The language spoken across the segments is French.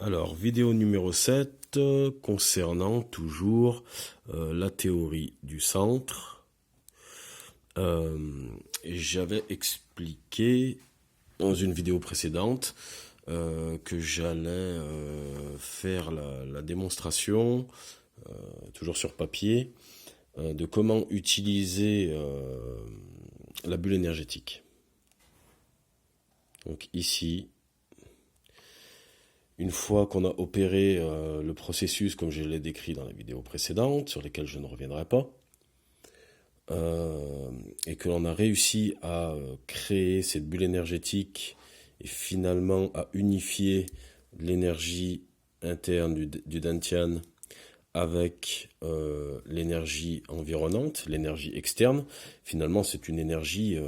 Alors, vidéo numéro 7 concernant toujours la théorie du centre. Euh, J'avais expliqué dans une vidéo précédente que j'allais faire la démonstration, toujours sur papier, de comment utiliser la bulle énergétique. Donc ici, une fois qu'on a opéré le processus comme je l'ai décrit dans la vidéo précédente, sur lesquelles je ne reviendrai pas, et que l'on a réussi à créer cette bulle énergétique et finalement à unifier l'énergie interne du Dantian avec l'énergie environnante, l'énergie externe, finalement c'est une énergie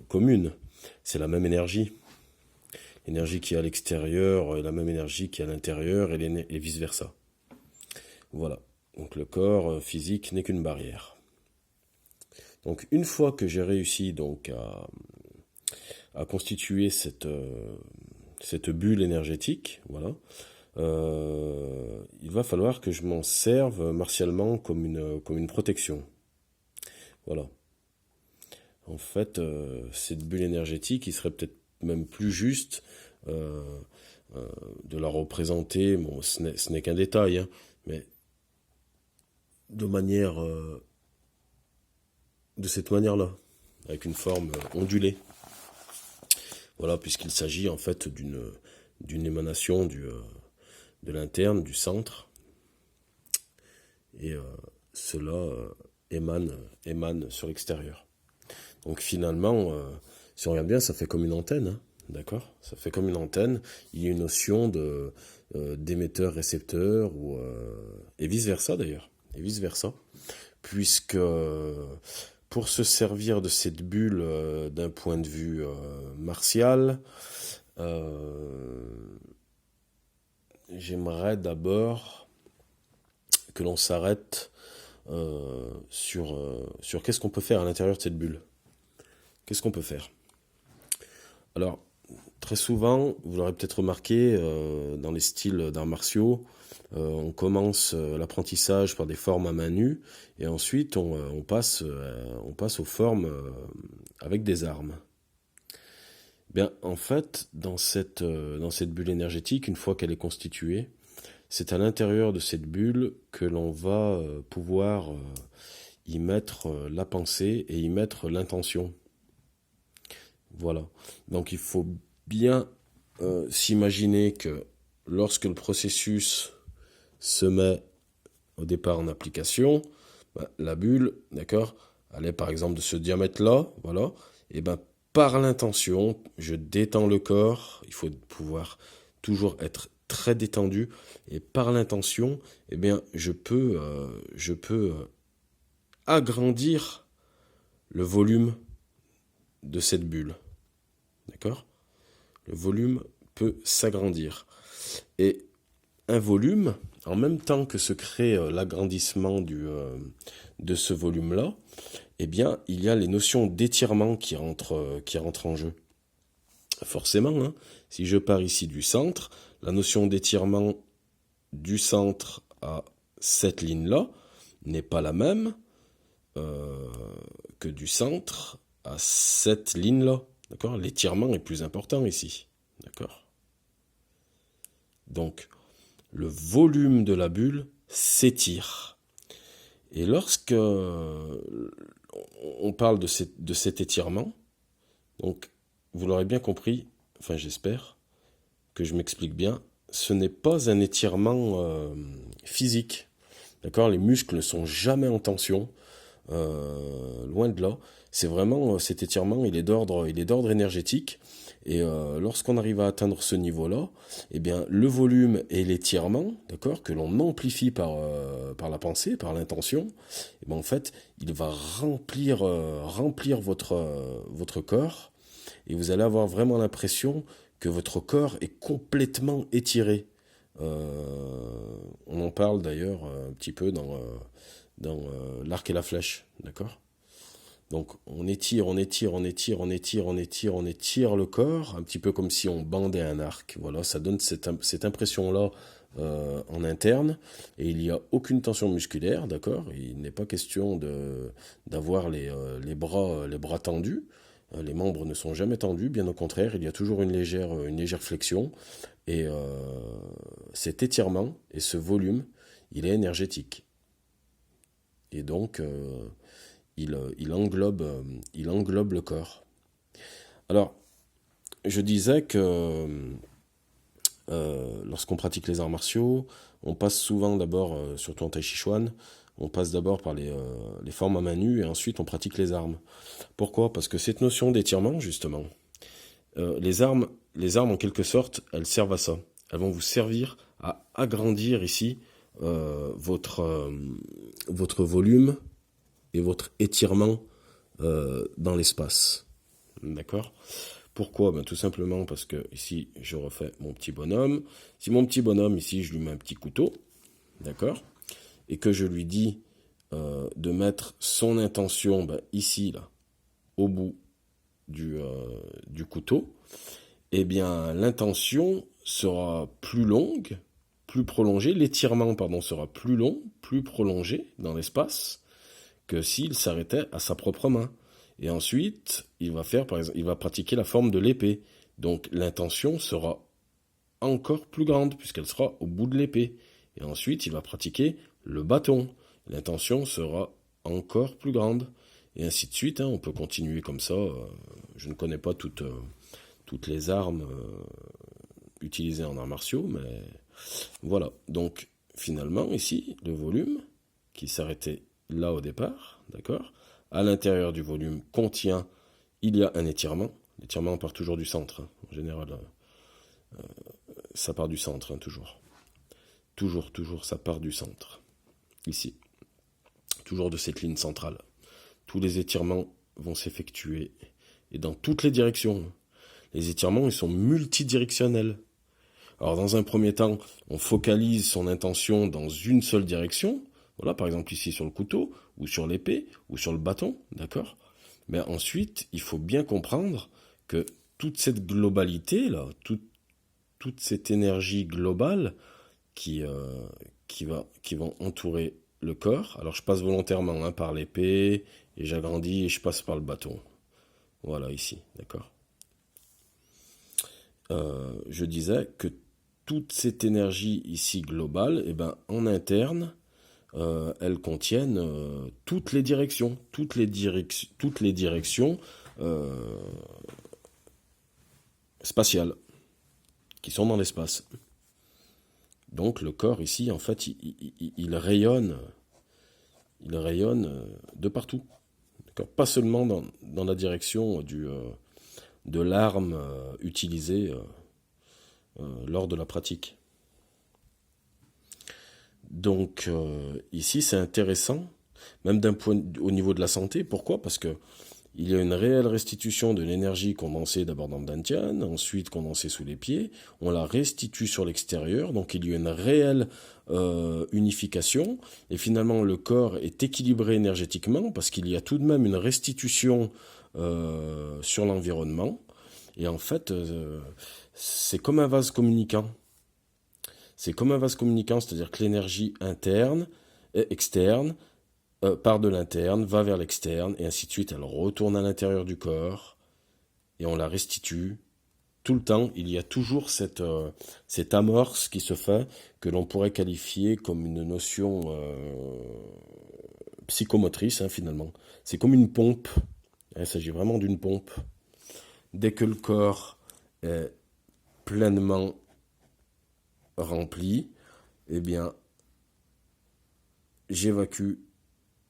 commune, c'est la même énergie. L'énergie qui est à l'extérieur est la même énergie qui est à l'intérieur et vice-versa. Voilà. Donc le corps physique n'est qu'une barrière. Donc une fois que j'ai réussi donc à constituer cette bulle énergétique, voilà, il va falloir que je m'en serve martialement comme une protection. Voilà. En fait, cette bulle énergétique, il serait peut-être même plus juste euh, de la représenter, bon, ce n'est qu'un détail, hein, mais de de cette manière-là, avec une forme ondulée. Voilà, puisqu'il s'agit en fait d'une émanation de l'interne, du centre, et cela émane sur l'extérieur. Donc finalement, si on regarde bien, ça fait comme une antenne, hein, d'accord? Ça fait comme une antenne. Il y a une notion d'émetteur-récepteur et vice versa d'ailleurs, et vice versa, puisque pour se servir de cette bulle d'un point de vue martial, j'aimerais d'abord que l'on s'arrête sur qu'est-ce qu'on peut faire à l'intérieur de cette bulle. Qu'est-ce qu'on peut faire? Alors, très souvent, vous l'aurez peut-être remarqué, dans les styles d'arts martiaux, on commence l'apprentissage par des formes à main nue, et ensuite on passe aux formes avec des armes. Bien, en fait, dans cette bulle énergétique, une fois qu'elle est constituée, c'est à l'intérieur de cette bulle que l'on va pouvoir y mettre la pensée et y mettre l'intention. Voilà. Donc il faut bien s'imaginer que lorsque le processus se met au départ en application, la bulle, d'accord, elle est par exemple de ce diamètre-là, voilà, et ben par l'intention, je détends le corps, il faut pouvoir toujours être très détendu, et par l'intention, eh bien, je peux agrandir le volume de cette bulle, d'accord? Le volume peut s'agrandir. Et un volume, en même temps que se crée l'agrandissement de ce volume-là, eh bien, il y a les notions d'étirement qui rentrent en jeu. Forcément, hein, si je pars ici du centre, la notion d'étirement du centre à cette ligne-là n'est pas la même que du centre à cette ligne-là. D'accord? L'étirement est plus important ici. D'accord? Donc, le volume de la bulle s'étire. Et lorsque on parle de cet étirement, donc vous l'aurez bien compris, enfin j'espère que je m'explique bien, ce n'est pas un étirement physique. D'accord? Les muscles ne sont jamais en tension, loin de là. C'est vraiment cet étirement, il est d'ordre énergétique. Et lorsqu'on arrive à atteindre ce niveau-là, eh bien, le volume et l'étirement, d'accord, que l'on amplifie par la pensée, par l'intention, eh bien, en fait, il va remplir votre corps, et vous allez avoir vraiment l'impression que votre corps est complètement étiré. On en parle d'ailleurs un petit peu dans l'arc et la flèche, d'accord? Donc on étire, on étire, on étire, on étire, on étire, on étire le corps, un petit peu comme si on bandait un arc. Voilà, ça donne cette impression-là en interne, et il n'y a aucune tension musculaire, d'accord? Il n'est pas question d'avoir les bras tendus. Les membres ne sont jamais tendus, bien au contraire, il y a toujours une légère flexion. Et cet étirement et ce volume, il est énergétique. Et donc, il englobe le corps. Alors, je disais que lorsqu'on pratique les arts martiaux, on passe souvent d'abord, surtout en Tai Chi Chuan, on passe d'abord par les formes à main nue et ensuite on pratique les armes. Pourquoi? Parce que cette notion d'étirement, justement, les armes en quelque sorte, elles servent à ça. Elles vont vous servir à agrandir ici votre volume et votre étirement dans l'espace. D'accord? Pourquoi? Ben, tout simplement parce que ici, je refais mon petit bonhomme. Si mon petit bonhomme, ici, je lui mets un petit couteau, d'accord? Et que je lui dis de mettre son intention ici, là, au bout du couteau, eh bien, l'intention sera plus longue, plus prolongée, l'étirement, pardon, sera plus long, plus prolongé dans l'espace que s'il s'arrêtait à sa propre main. Et ensuite, il va pratiquer la forme de l'épée. Donc l'intention sera encore plus grande, puisqu'elle sera au bout de l'épée. Et ensuite, il va pratiquer le bâton. L'intention sera encore plus grande. Et ainsi de suite, hein, on peut continuer comme ça. Je ne connais pas toutes les armes utilisées en arts martiaux, mais voilà. Donc finalement, ici, le volume, qui s'arrêtait là au départ, d'accord ? À l'intérieur du volume contient, il y a un étirement. L'étirement part toujours du centre. En général, ça part du centre, hein, toujours. Toujours, ça part du centre. Ici. Toujours de cette ligne centrale. Tous les étirements vont s'effectuer. Et dans toutes les directions. Les étirements, ils sont multidirectionnels. Alors, dans un premier temps, on focalise son intention dans une seule direction. Voilà, par exemple ici sur le couteau, ou sur l'épée, ou sur le bâton, d'accord? Mais ensuite, il faut bien comprendre que toute cette globalité, là, toute cette énergie globale qui va entourer le corps. Alors je passe volontairement hein, par l'épée, et j'agrandis et je passe par le bâton. Voilà, ici, d'accord? Je disais que toute cette énergie ici globale, eh ben, en interne, elles contiennent toutes les directions spatiales qui sont dans l'espace. Donc le corps ici, en fait, il rayonne de partout. Pas seulement dans la direction de l'arme utilisée lors de la pratique. Donc ici c'est intéressant, même au niveau de la santé. Pourquoi? Parce que il y a une réelle restitution de l'énergie condensée d'abord dans le dantian, ensuite condensée sous les pieds, on la restitue sur l'extérieur, donc il y a une réelle unification, et finalement le corps est équilibré énergétiquement, parce qu'il y a tout de même une restitution sur l'environnement, et en fait c'est comme un vase communicant. C'est comme un vase communicant, c'est-à-dire que l'énergie interne et externe part de l'interne, va vers l'externe, et ainsi de suite. Elle retourne à l'intérieur du corps, et on la restitue. Tout le temps, il y a toujours cette amorce qui se fait, que l'on pourrait qualifier comme une notion psychomotrice, hein, finalement. C'est comme une pompe. Il s'agit vraiment d'une pompe. Dès que le corps est pleinement rempli, eh bien, j'évacue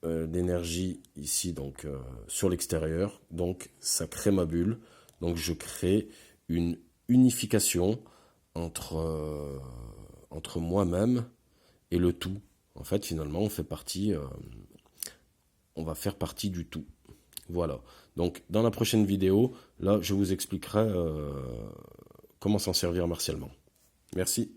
l'énergie ici donc sur l'extérieur, donc ça crée ma bulle, donc je crée une unification entre moi-même et le tout. En fait, finalement, on va faire partie du tout. Voilà. Donc, dans la prochaine vidéo, là, je vous expliquerai comment s'en servir martialement. Merci.